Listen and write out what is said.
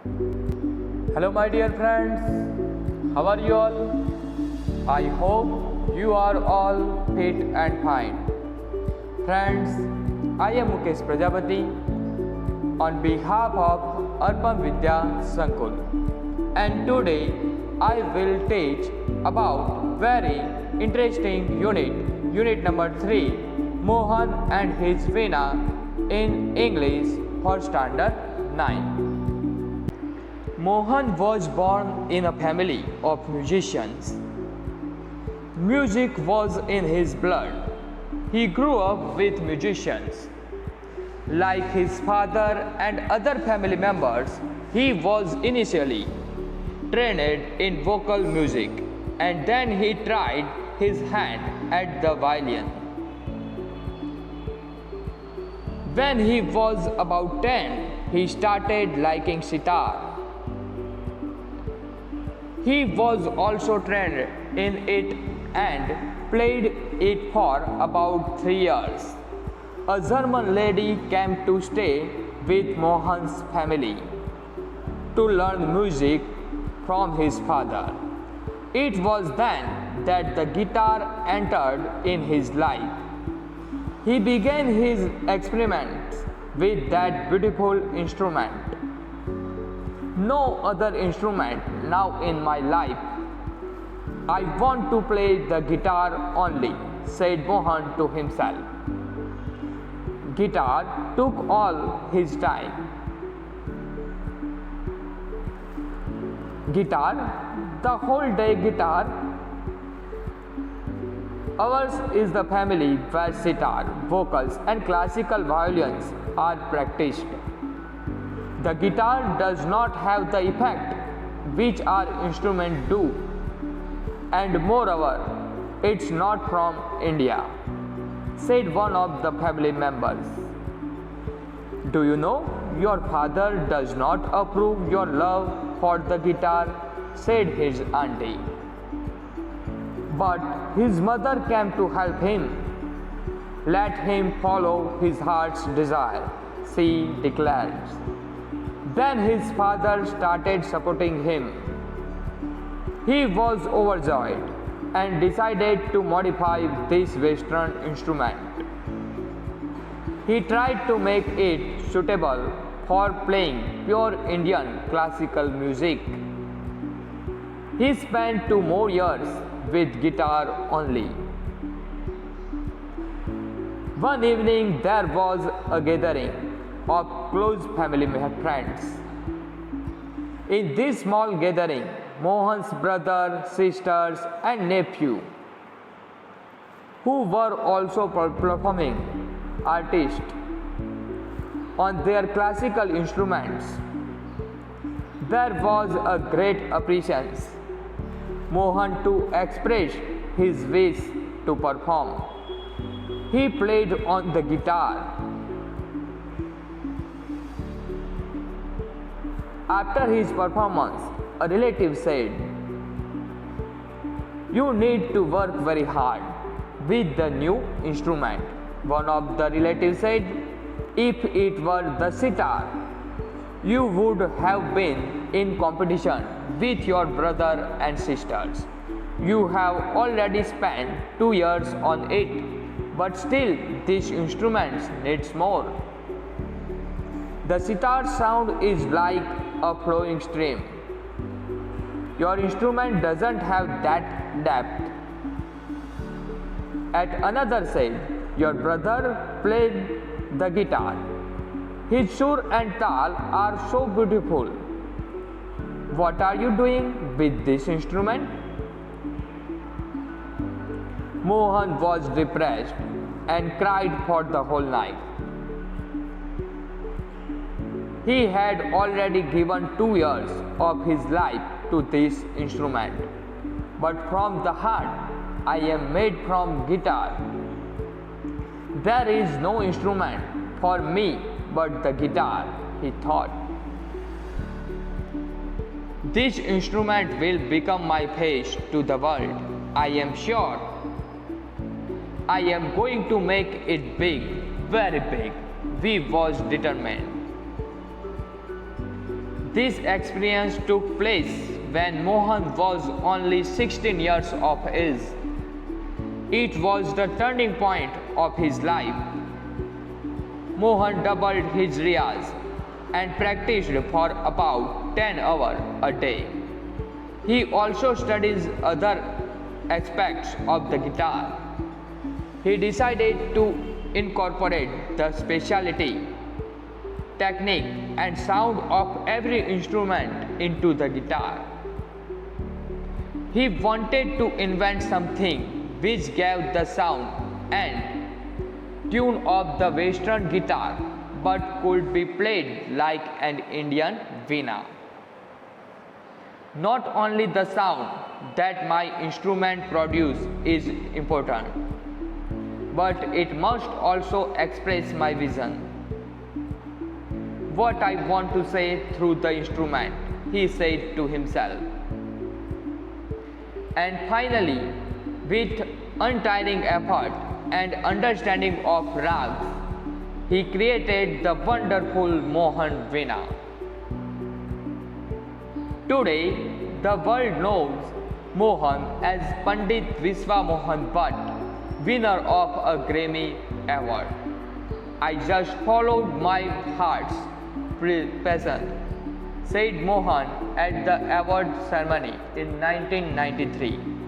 Hello, my dear friends. How are you all? I hope you are all fit and fine. Friends, I am Mukesh Prajapati on behalf of Arpam Vidya Sankul, and today I will teach about very interesting unit number 3, Mohan and his Veena in English for standard 9. Mohan was born in a family of musicians. Music was in his blood. He grew up with musicians. Like his father and other family members, he was initially trained in vocal music and then he tried his hand at the violin. When he was about 10, he started liking sitar. He was also trained in it and played it for about 3 years. A German lady came to stay with Mohan's family to learn music from his father. It was then that the guitar entered in his life. He began his experiments with that beautiful instrument. No other instrument now in my life. I want to play the guitar only, said Mohan to himself. Guitar took all his time. Guitar, the whole day guitar. Ours is the family where sitar, vocals and classical violins are practiced. The guitar does not have the effect which our instruments do, and moreover, it's not from India, said one of the family members. Do you know your father does not approve your love for the guitar, said his auntie. But his mother came to help him. Let him follow his heart's desire, she declared. Then his father started supporting him. He was overjoyed and decided to modify this Western instrument. He tried to make it suitable for playing pure Indian classical music. He spent 2 more years with guitar only. One evening there was a gathering of close family friends. In this small gathering, Mohan's brother, sisters and nephew, who were also performing artists on their classical instruments, there was a great appreciation. Mohan to express his wish to perform. He played on the guitar. After his performance, a relative said, "You need to work very hard with the new instrument." One of the relatives said, "If it were the sitar, you would have been in competition with your brother and sisters. You have already spent 2 years on it, but still this instrument needs more. The sitar sound is like a flowing stream. Your instrument doesn't have that depth." At another said, "Your brother played the guitar. His sur and tal are so beautiful. What are you doing with this instrument?" Mohan was depressed and cried for the whole night. He had already given 2 years of his life to this instrument. But from the heart, I am made from guitar. There is no instrument for me but the guitar, he thought. This instrument will become my face to the world, I am sure. I am going to make it big, very big. We was determined. This experience took place when Mohan was only 16 years of age. It was the turning point of his life. Mohan doubled his riyaz and practiced for about 10 hours a day. He also studies other aspects of the guitar. He decided to incorporate the specialty, technique, and sound of every instrument into the guitar. He wanted to invent something which gave the sound and tune of the Western guitar but could be played like an Indian veena. Not only the sound that my instrument produces is important, but it must also express my vision. What I want to say through the instrument, he said to himself. And finally, with untiring effort and understanding of rags, he created the wonderful Mohan Veena. Today, the world knows Mohan as Pandit Vishwa Mohan Bhatt, winner of a Grammy Award. I just followed my heart's passion, said Mohan at the award ceremony in 1993.